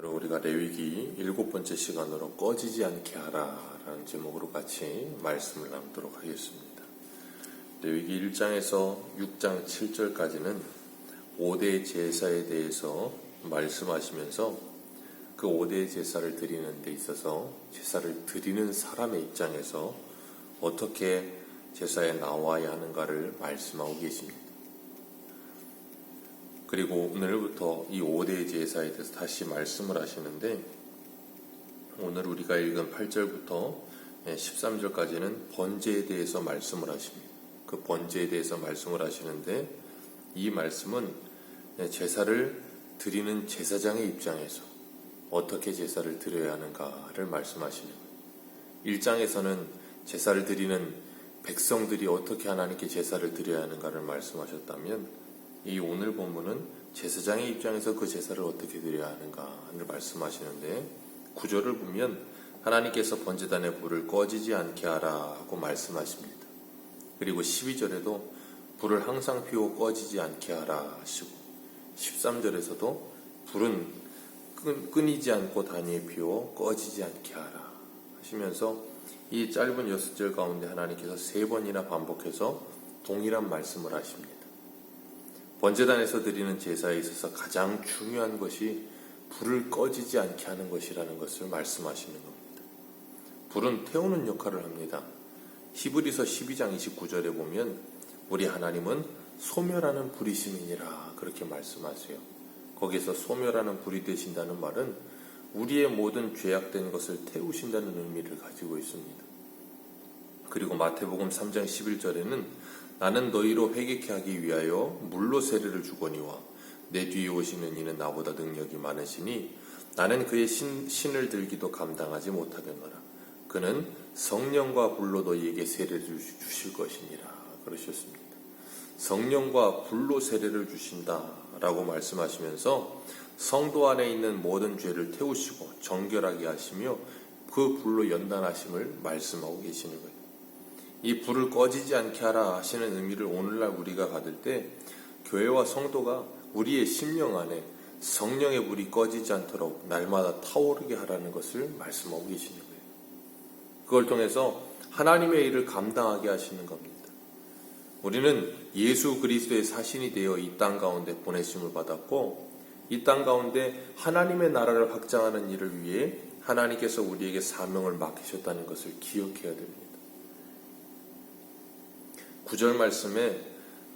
그리고 우리가 레위기 7번째 시간으로 꺼지지 않게 하라라는 제목으로 같이 말씀을 나누도록 하겠습니다. 레위기 1장에서 6장 7절까지는 5대 제사에 대해서 말씀하시면서 그 5대 제사를 드리는 데 있어서 제사를 드리는 사람의 입장에서 어떻게 제사에 나와야 하는가를 말씀하고 계십니다. 그리고 오늘부터 이 5대 제사에 대해서 다시 말씀을 하시는데, 오늘 우리가 읽은 8절부터 13절까지는 번제에 대해서 말씀을 하십니다. 그 번제에 대해서 말씀을 하시는데, 이 말씀은 제사를 드리는 제사장의 입장에서 어떻게 제사를 드려야 하는가를 말씀하시는 거예요. 1장에서는 제사를 드리는 백성들이 어떻게 하나님께 제사를 드려야 하는가를 말씀하셨다면, 이 오늘 본문은 제사장의 입장에서 그 제사를 어떻게 드려야 하는가를 말씀하시는데, 9절을 보면 하나님께서 번제단의 불을 꺼지지 않게 하라 하고 말씀하십니다. 그리고 12절에도 불을 항상 피워 꺼지지 않게 하라 하시고, 13절에서도 불은 끊이지 않고 단위에 피워 꺼지지 않게 하라 하시면서 이 짧은 6절 가운데 하나님께서 3번이나 반복해서 동일한 말씀을 하십니다. 번제단에서 드리는 제사에 있어서 가장 중요한 것이 불을 꺼지지 않게 하는 것이라는 것을 말씀하시는 겁니다. 불은 태우는 역할을 합니다. 히브리서 12장 29절에 보면 우리 하나님은 소멸하는 불이심이니라 그렇게 말씀하세요. 거기서 소멸하는 불이 되신다는 말은 우리의 모든 죄악된 것을 태우신다는 의미를 가지고 있습니다. 그리고 마태복음 3장 11절에는 나는 너희로 회개케 하기 위하여 물로 세례를 주거니와 내 뒤에 오시는 이는 나보다 능력이 많으시니 나는 그의 신을 들기도 감당하지 못하겠노라. 그는 성령과 불로 너희에게 세례를 주실 것이니라 그러셨습니다. 성령과 불로 세례를 주신다라고 말씀하시면서 성도 안에 있는 모든 죄를 태우시고 정결하게 하시며 그 불로 연단하심을 말씀하고 계시는 거예요. 이 불을 꺼지지 않게 하라 하시는 의미를 오늘날 우리가 받을 때, 교회와 성도가 우리의 심령 안에 성령의 불이 꺼지지 않도록 날마다 타오르게 하라는 것을 말씀하고 계시는 거예요. 그걸 통해서 하나님의 일을 감당하게 하시는 겁니다. 우리는 예수 그리스도의 사신이 되어 이 땅 가운데 보내심을 받았고, 이 땅 가운데 하나님의 나라를 확장하는 일을 위해 하나님께서 우리에게 사명을 맡기셨다는 것을 기억해야 됩니다. 9절 말씀에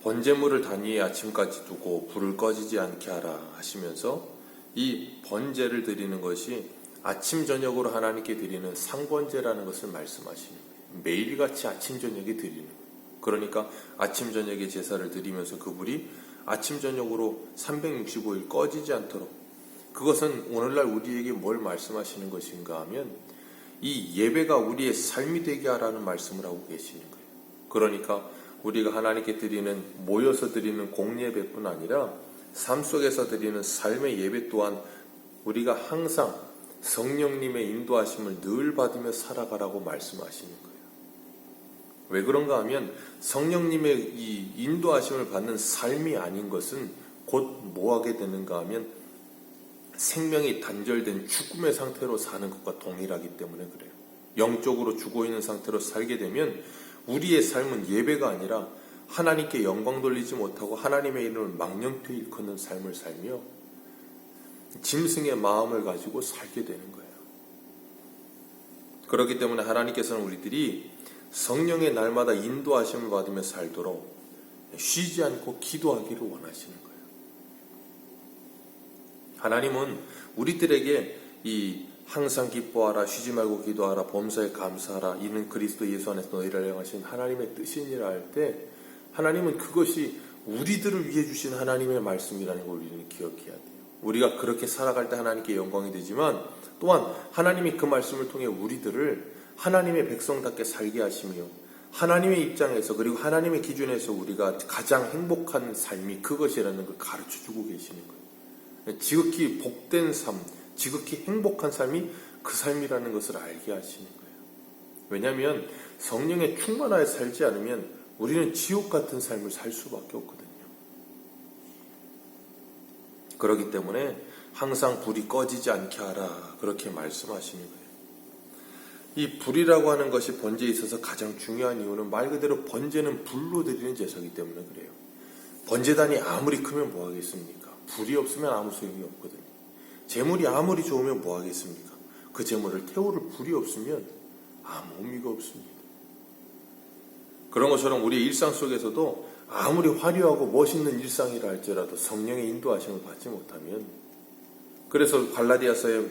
번제물을 단위에 아침까지 두고 불을 꺼지지 않게 하라 하시면서 이 번제를 드리는 것이 아침 저녁으로 하나님께 드리는 상번제라는 것을 말씀하시는 거예요. 매일같이 아침 저녁에 드리는 거예요. 그러니까 아침 저녁에 제사를 드리면서 그 불이 아침 저녁으로 365일 꺼지지 않도록, 그것은 오늘날 우리에게 뭘 말씀하시는 것인가 하면 이 예배가 우리의 삶이 되게 하라는 말씀을 하고 계시는 거예요. 그러니까 우리가 하나님께 드리는, 모여서 드리는 공예배뿐 아니라 삶 속에서 드리는 삶의 예배 또한 우리가 항상 성령님의 인도하심을 늘 받으며 살아가라고 말씀하시는 거예요. 왜 그런가 하면 성령님의 이 인도하심을 받는 삶이 아닌 것은 곧 뭐하게 되는가 하면 생명이 단절된 죽음의 상태로 사는 것과 동일하기 때문에 그래요. 영적으로 죽어있는 상태로 살게 되면 우리의 삶은 예배가 아니라 하나님께 영광 돌리지 못하고 하나님의 이름을 망령되이 일컫는 삶을 살며 짐승의 마음을 가지고 살게 되는 거예요. 그렇기 때문에 하나님께서는 우리들이 성령의 날마다 인도하심을 받으며 살도록 쉬지 않고 기도하기를 원하시는 거예요. 하나님은 우리들에게 이 항상 기뻐하라, 쉬지 말고 기도하라, 범사에 감사하라, 이는 그리스도 예수 안에서 너희를 향하신 하나님의 뜻이니라 할 때, 하나님은 그것이 우리들을 위해 주신 하나님의 말씀이라는 걸 우리는 기억해야 돼요. 우리가 그렇게 살아갈 때 하나님께 영광이 되지만, 또한 하나님이 그 말씀을 통해 우리들을 하나님의 백성답게 살게 하시며, 하나님의 입장에서 그리고 하나님의 기준에서 우리가 가장 행복한 삶이 그것이라는 걸 가르쳐주고 계시는 거예요. 지극히 복된 삶, 지극히 행복한 삶이 그 삶이라는 것을 알게 하시는 거예요. 왜냐하면 성령에 충만하여 살지 않으면 우리는 지옥 같은 삶을 살 수밖에 없거든요. 그렇기 때문에 항상 불이 꺼지지 않게 하라 그렇게 말씀하시는 거예요. 이 불이라고 하는 것이 번제에 있어서 가장 중요한 이유는 말 그대로 번제는 불로 드리는 제사이기 때문에 그래요. 번제단이 아무리 크면 뭐 하겠습니까? 불이 없으면 아무 소용이 없거든요. 재물이 아무리 좋으면 뭐 하겠습니까? 그 재물을 태울 불이 없으면 아무 의미가 없습니다. 그런 것처럼 우리 일상 속에서도 아무리 화려하고 멋있는 일상이라 할지라도 성령의 인도하심을 받지 못하면, 그래서 갈라디아서에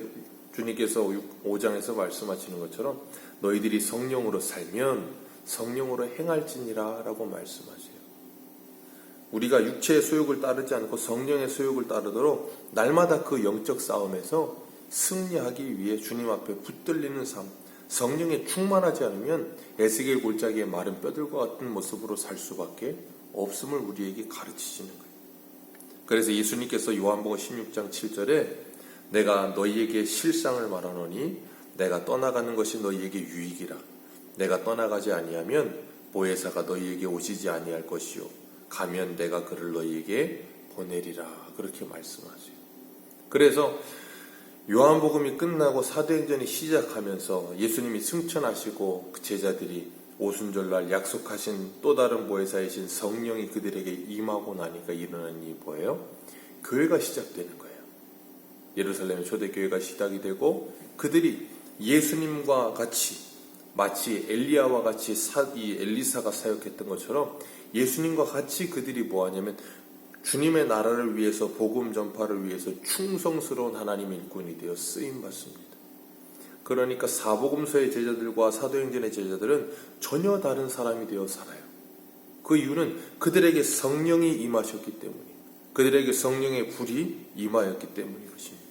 주님께서 5장에서 말씀하시는 것처럼 너희들이 성령으로 살면 성령으로 행할지니라 라고 말씀하세요. 우리가 육체의 소욕을 따르지 않고 성령의 소욕을 따르도록 날마다 그 영적 싸움에서 승리하기 위해 주님 앞에 붙들리는 삶, 성령에 충만하지 않으면 에스겔 골짜기의 마른 뼈들과 같은 모습으로 살 수밖에 없음을 우리에게 가르치시는 거예요. 그래서 예수님께서 요한복음 16장 7절에 내가 너희에게 실상을 말하노니 내가 떠나가는 것이 너희에게 유익이라. 내가 떠나가지 아니하면 보혜사가 너희에게 오시지 아니할 것이요 가면 내가 그를 너희에게 보내리라. 그렇게 말씀하세요. 그래서 요한복음이 끝나고 사도행전이 시작하면서 예수님이 승천하시고 그 제자들이 오순절날 약속하신 또 다른 보혜사이신 성령이 그들에게 임하고 나니까 일어난 일이 뭐예요? 교회가 시작되는 거예요. 예루살렘의 초대교회가 시작이 되고 그들이 예수님과 같이 마치 엘리야와 같이 이 엘리사가 사역했던 것처럼 예수님과 같이 그들이 뭐하냐면 주님의 나라를 위해서 복음 전파를 위해서 충성스러운 하나님의 일꾼이 되어 쓰임받습니다. 그러니까 사복음서의 제자들과 사도행전의 제자들은 전혀 다른 사람이 되어 살아요. 그 이유는 그들에게 성령이 임하셨기 때문이에요. 그들에게 성령의 불이 임하였기 때문인 것입니다.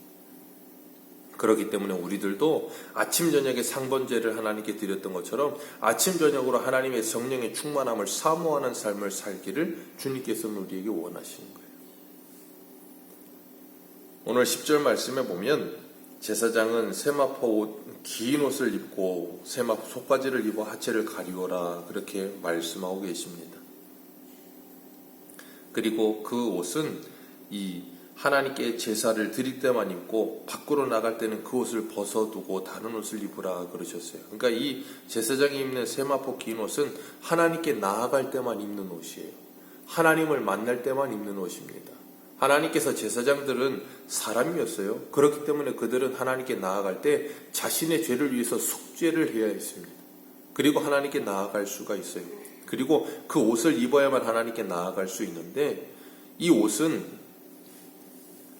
그렇기 때문에 우리들도 아침 저녁에 상번제를 하나님께 드렸던 것처럼 아침 저녁으로 하나님의 성령의 충만함을 사모하는 삶을 살기를 주님께서는 우리에게 원하시는 거예요. 오늘 10절 말씀에 보면 제사장은 세마포 긴 옷을 입고 세마포 속바지를 입어 하체를 가리워라 그렇게 말씀하고 계십니다. 그리고 그 옷은 이 하나님께 제사를 드릴 때만 입고 밖으로 나갈 때는 그 옷을 벗어두고 다른 옷을 입으라 그러셨어요. 그러니까 이 제사장이 입는 세마포 긴 옷은 하나님께 나아갈 때만 입는 옷이에요. 하나님을 만날 때만 입는 옷입니다. 하나님께서 제사장들은 사람이었어요. 그렇기 때문에 그들은 하나님께 나아갈 때 자신의 죄를 위해서 속죄를 해야 했습니다. 그리고 하나님께 나아갈 수가 있어요. 그리고 그 옷을 입어야만 하나님께 나아갈 수 있는데 이 옷은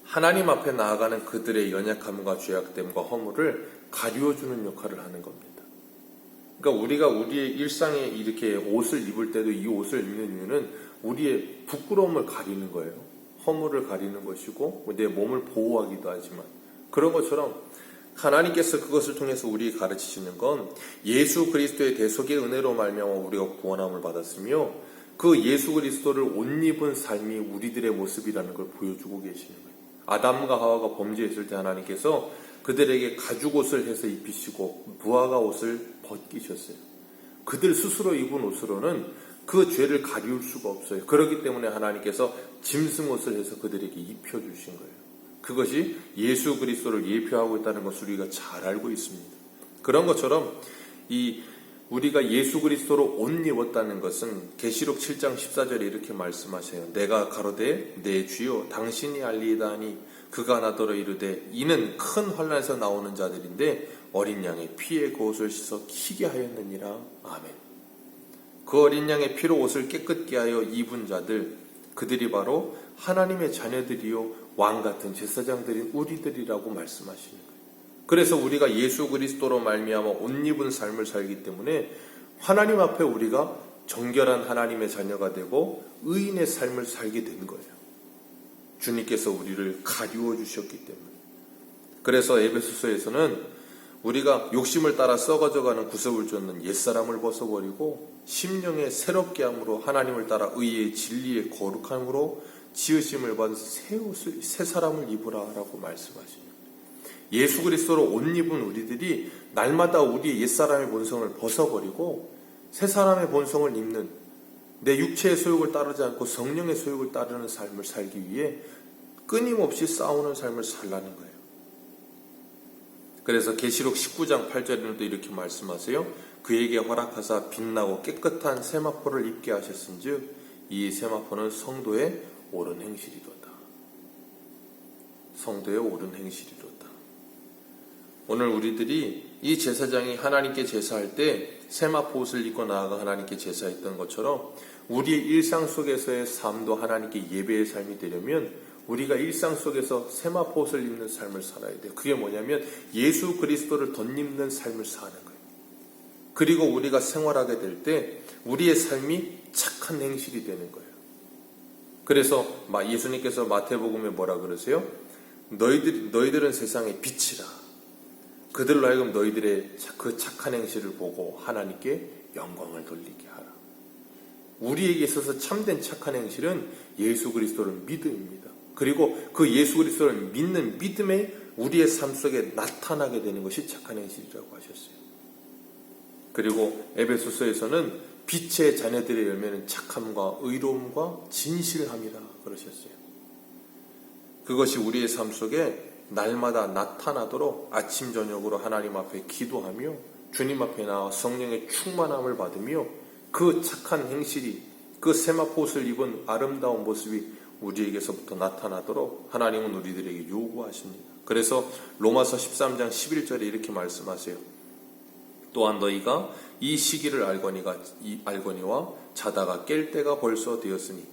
하나님 앞에 나아가는 그들의 연약함과 죄악됨과 허물을 가리워주는 역할을 하는 겁니다. 그러니까 우리가 우리의 일상에 이렇게 옷을 입을 때도 이 옷을 입는 이유는 우리의 부끄러움을 가리는 거예요. 허물을 가리는 것이고 내 몸을 보호하기도 하지만 그런 것처럼 하나님께서 그것을 통해서 우리에게 가르치시는 건 예수 그리스도의 대속의 은혜로 말미암아 우리가 구원함을 받았으며 그 예수 그리스도를 옷 입은 삶이 우리들의 모습이라는 걸 보여주고 계시는 거예요. 아담과 하와가 범죄했을 때 하나님께서 그들에게 가죽옷을 해서 입히시고 무화과 옷을 벗기셨어요. 그들 스스로 입은 옷으로는 그 죄를 가리울 수가 없어요. 그렇기 때문에 하나님께서 짐승옷을 해서 그들에게 입혀주신 거예요. 그것이 예수 그리스도를 예표하고 있다는 것을 우리가 잘 알고 있습니다. 그런 것처럼 우리가 예수 그리스도로 옷 입었다는 것은 계시록 7장 14절에 이렇게 말씀하셔요. 내가 가로되 내 주여 당신이 알리이다 하니 그가 나더러 이르되 이는 큰 환난에서 나오는 자들인데 어린 양의 피에 그 옷을 씻어 키게 하였느니라. 아멘. 그 어린 양의 피로 옷을 깨끗게 하여 입은 자들, 그들이 바로 하나님의 자녀들이요 왕같은 제사장들인 우리들이라고 말씀하시는 거예요. 그래서 우리가 예수 그리스도로 말미암아 옷 입은 삶을 살기 때문에 하나님 앞에 우리가 정결한 하나님의 자녀가 되고 의인의 삶을 살게 된 거예요. 주님께서 우리를 가리워 주셨기 때문에. 그래서 에베소서에서는 우리가 욕심을 따라 썩어져가는 구습을 쫓는 옛사람을 벗어버리고 심령에 새롭게 함으로 하나님을 따라 의의 진리의 거룩함으로 지으심을 받은 새 사람을 입으라라고 말씀하십니다. 예수 그리스도로 옷 입은 우리들이 날마다 우리의 옛사람의 본성을 벗어버리고 새 사람의 본성을 입는 내 육체의 소욕을 따르지 않고 성령의 소욕을 따르는 삶을 살기 위해 끊임없이 싸우는 삶을 살라는 거예요. 그래서 계시록 19장 8절에는 또 이렇게 말씀하세요. 그에게 허락하사 빛나고 깨끗한 세마포를 입게 하셨은즉 이 세마포는 성도의 옳은 행실이로다. 성도의 옳은 행실이로다. 오늘 우리들이 이 제사장이 하나님께 제사할 때 세마포 옷을 입고 나아가 하나님께 제사했던 것처럼 우리의 일상 속에서의 삶도 하나님께 예배의 삶이 되려면 우리가 일상 속에서 세마포 옷을 입는 삶을 살아야 돼요. 그게 뭐냐면 예수 그리스도를 덧입는 삶을 사는 거예요. 그리고 우리가 생활하게 될 때 우리의 삶이 착한 행실이 되는 거예요. 그래서 예수님께서 마태복음에 뭐라 그러세요? 너희들은 세상의 빛이라. 그들로 하여금 너희들의 그 착한 행실을 보고 하나님께 영광을 돌리게 하라. 우리에게 있어서 참된 착한 행실은 예수 그리스도를 믿음입니다. 그리고 그 예수 그리스도를 믿는 믿음에 우리의 삶 속에 나타나게 되는 것이 착한 행실이라고 하셨어요. 그리고 에베소서에서는 빛의 자녀들의 열매는 착함과 의로움과 진실함이라 그러셨어요. 그것이 우리의 삶 속에 날마다 나타나도록 아침 저녁으로 하나님 앞에 기도하며 주님 앞에 나와 성령의 충만함을 받으며 그 착한 행실이 그 세마포 옷을 입은 아름다운 모습이 우리에게서부터 나타나도록 하나님은 우리들에게 요구하십니다. 그래서 로마서 13장 11절에 이렇게 말씀하세요. 또한 너희가 이 시기를 알거니와 자다가 깰 때가 벌써 되었으니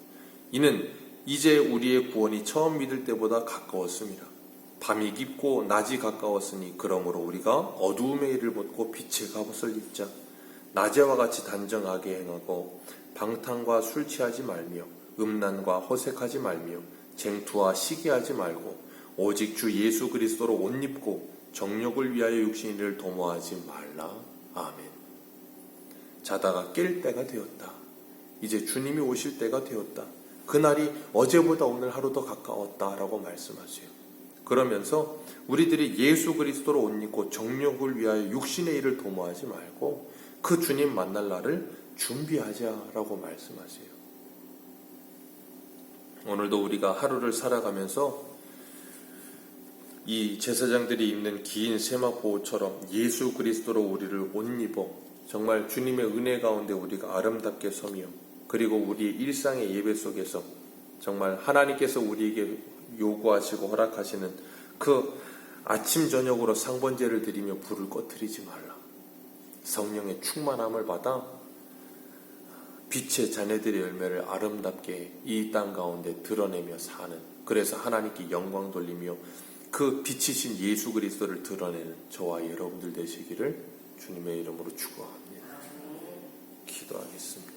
이는 이제 우리의 구원이 처음 믿을 때보다 가까웠습니다. 밤이 깊고 낮이 가까웠으니 그러므로 우리가 어두움의 일을 벗고 빛의 갑옷을 입자. 낮에와 같이 단정하게 행하고 방탕과 술 취하지 말며 음란과 허색하지 말며 쟁투와 시기하지 말고 오직 주 예수 그리스도로 옷 입고 정욕을 위하여 육신의 일을 도모하지 말라. 아멘. 자다가 깰 때가 되었다. 이제 주님이 오실 때가 되었다. 그날이 어제보다 오늘 하루 더 가까웠다라고 말씀하세요. 그러면서 우리들이 예수 그리스도로 옷 입고 정욕을 위하여 육신의 일을 도모하지 말고 그 주님 만날 날을 준비하자라고 말씀하세요. 오늘도 우리가 하루를 살아가면서 이 제사장들이 입는 긴 세마포 옷처럼 예수 그리스도로 우리를 옷 입어 정말 주님의 은혜 가운데 우리가 아름답게 서며 그리고 우리의 일상의 예배 속에서 정말 하나님께서 우리에게 요구하시고 허락하시는 그 아침 저녁으로 상번제를 드리며 불을 꺼뜨리지 말라. 성령의 충만함을 받아 빛의 자녀들의 열매를 아름답게 이 땅 가운데 드러내며 사는, 그래서 하나님께 영광 돌리며 그 빛이신 예수 그리스도를 드러내는 저와 여러분들 되시기를 주님의 이름으로 축원합니다. 기도하겠습니다.